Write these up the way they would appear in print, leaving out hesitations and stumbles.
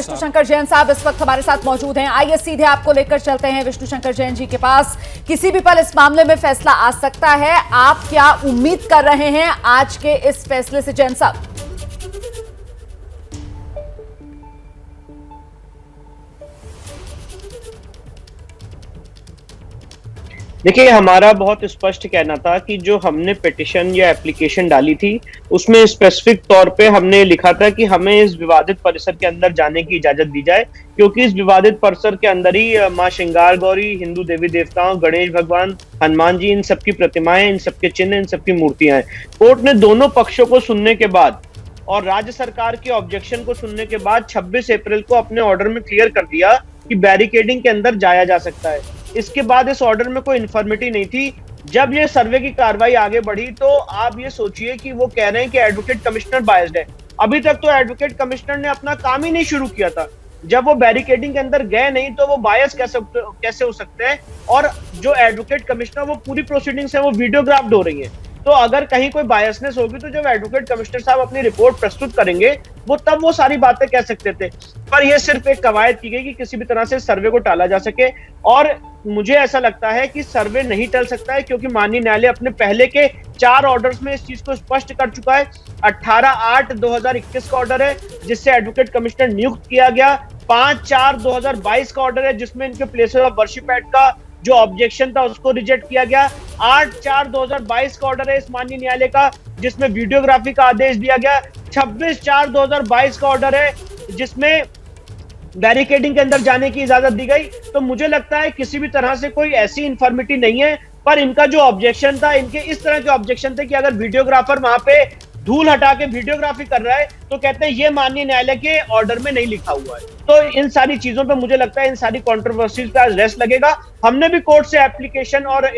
विष्णु शंकर जैन साहब इस वक्त हमारे साथ मौजूद हैं। आइए सीधे आपको लेकर चलते हैं विष्णु शंकर जैन जी के पास। किसी भी पल इस मामले में फैसला आ सकता है, आप क्या उम्मीद कर रहे हैं आज के इस फैसले से जैन साहब? देखिए, हमारा बहुत स्पष्ट कहना था कि जो हमने पिटीशन या एप्लीकेशन डाली थी उसमें स्पेसिफिक तौर पे हमने लिखा था कि हमें इस विवादित परिसर के अंदर जाने की इजाजत दी जाए, क्योंकि इस विवादित परिसर के अंदर ही मां श्रृंगार गौरी, हिंदू देवी देवताओं, गणेश भगवान, हनुमान जी, इन सबकी प्रतिमाएं, इन सबके चिन्ह, इन सबकी मूर्तियां हैं। कोर्ट ने दोनों पक्षों को सुनने के बाद और राज्य सरकार के ऑब्जेक्शन को सुनने के बाद 26 अप्रैल को अपने ऑर्डर में क्लियर कर दिया कि बैरिकेडिंग के अंदर जाया जा सकता है। इसके बाद इस ऑर्डर में कोई इन्फॉर्मिटी नहीं थी। जब ये सर्वे की कार्रवाई आगे बढ़ी तो आप ये सोचिए कि वो कह रहे हैं कि एडवोकेट कमिश्नर बायस्ड है। अभी तक तो एडवोकेट कमिश्नर ने अपना काम ही नहीं शुरू किया था। जब वो बैरिकेडिंग के अंदर गए नहीं तो वो बायस कैसे हो सकते हैं? और जो एडवोकेट कमिश्नर, वो पूरी प्रोसीडिंग्स है वो वीडियोग्राफ्ड हो रही है। तो अगर कहीं कोई बायसनेस होगी तो जब एडवोकेट कमिश्नर साहब अपनी रिपोर्ट प्रस्तुत करेंगे वो सारी बातें कह सकते थे। पर यह सिर्फ एक कवायद की गई कि किसी भी तरह से सर्वे को टाला जा सके। और मुझे ऐसा लगता है कि सर्वे नहीं टल सकता है, क्योंकि माननीय न्यायालय अपने पहले के 4 ऑर्डर्स में इस चीज को स्पष्ट कर चुका है। 18/8/2021 का ऑर्डर है जिससे एडवोकेट कमिश्नर नियुक्त किया गया। 5/4/2022 का ऑर्डर है जिसमें इनके प्लेसेस ऑफ वर्शिप एक्ट का जो ऑब्जेक्शन था उसको रिजेक्ट किया गया। 8/4/2022 का ऑर्डर है इस माननीय न्यायालय का जिसमें वीडियोग्राफी का आदेश दिया गया। 26/4/2022 का ऑर्डर है जिसमें बैरिकेडिंग के अंदर जाने की इजाजत दी गई। तो मुझे लगता है किसी भी तरह से कोई ऐसी इन्फॉर्मिटी नहीं है। पर इनका जो ऑब्जेक्शन था, इनके इस तरह के ऑब्जेक्शन थे कि अगर वीडियोग्राफर वहां पे धूल हटा के वीडियोग्राफी कर रहा है तो कहते हैं ये माननीय न्यायालय के ऑर्डर में नहीं लिखा हुआ है। तो इन सारी चीजों पे मुझे लगता है इन सारी कंट्रोवर्सीज पे आज रेस्ट लगेगा। हमने भी कोर्ट से एप्लीकेशन और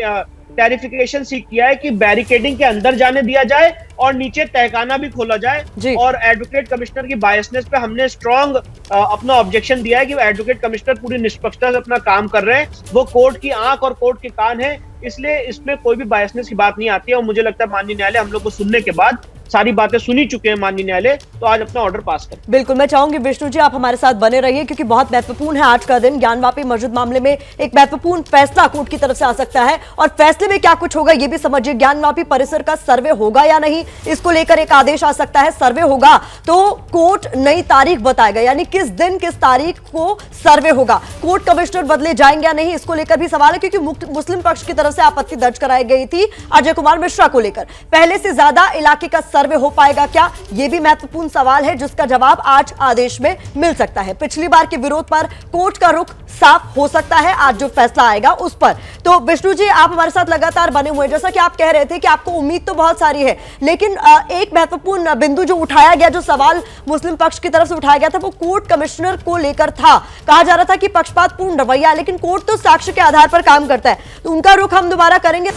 क्लैरिफिकेशन सीख किया है कि बैरिकेडिंग के अंदर जाने दिया जाए और नीचे तहखाना भी खोला जाए। और एडवोकेट कमिश्नर की बायसनेस पे हमने स्ट्रॉन्ग अपना ऑब्जेक्शन दिया है कि एडवोकेट कमिश्नर पूरी निष्पक्षता से अपना काम कर रहे हैं। वो कोर्ट की आंख और कोर्ट के कान है, इसलिए इसमें कोई भी बायसनेस की बात नहीं आती है। और मुझे लगता है माननीय न्यायालय हम लोग को सुनने के बाद, सारी बातें सुनी चुके हैं माननीय न्यायालय, तो आज अपना ऑर्डर पास कर। बिल्कुल, मैं चाहूंगी विष्णु जी आप हमारे साथ बने रहिए क्योंकि बहुत महत्वपूर्ण है आज का दिन। ज्ञानवापी मस्जिद मामले में एक महत्वपूर्ण फैसला कोर्ट की तरफ से आ सकता है और फैसले में क्या कुछ होगा ये भी समझिए। ज्ञानवापी परिसर का सर्वे होगा या नहीं, इसको लेकर एक आदेश आ सकता है। सर्वे होगा तो कोर्ट नई तारीख बताएगा, यानी किस दिन किस तारीख को सर्वे होगा। कोर्ट कमिश्नर बदले जाएंगे या नहीं, इसको लेकर भी सवाल है क्योंकि मुस्लिम पक्ष की तरफ से आपत्ति दर्ज कराई गई थी अजय कुमार मिश्रा को लेकर। पहले से ज्यादा इलाके का सर्वे हो पाएगा क्या, यह भी महत्वपूर्ण सवाल है जिसका जवाब आज आदेश में मिल सकता है। पिछली बार के विरोध पर कोर्ट का रुख साफ हो सकता है आज जो फैसला आएगा उस पर। तो विष्णु जी आप हमारे साथ लगातार बने हुए हैं, जैसा कि आप कह रहे थे कि आपको उम्मीद तो बहुत सारी है, लेकिन एक महत्वपूर्ण बिंदु जो उठाया गया, जो सवाल मुस्लिम पक्ष की तरफ से उठाया गया था वो कोर्ट कमिश्नर को लेकर था। कहा जा रहा था कि पक्षपातपूर्ण रवैया, लेकिन कोर्ट तो साक्ष्य के आधार पर काम करता है, तो उनका रुख हम दोबारा करेंगे।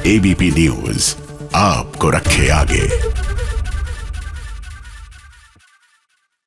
एबीपी न्यूज आपको रखे आगे।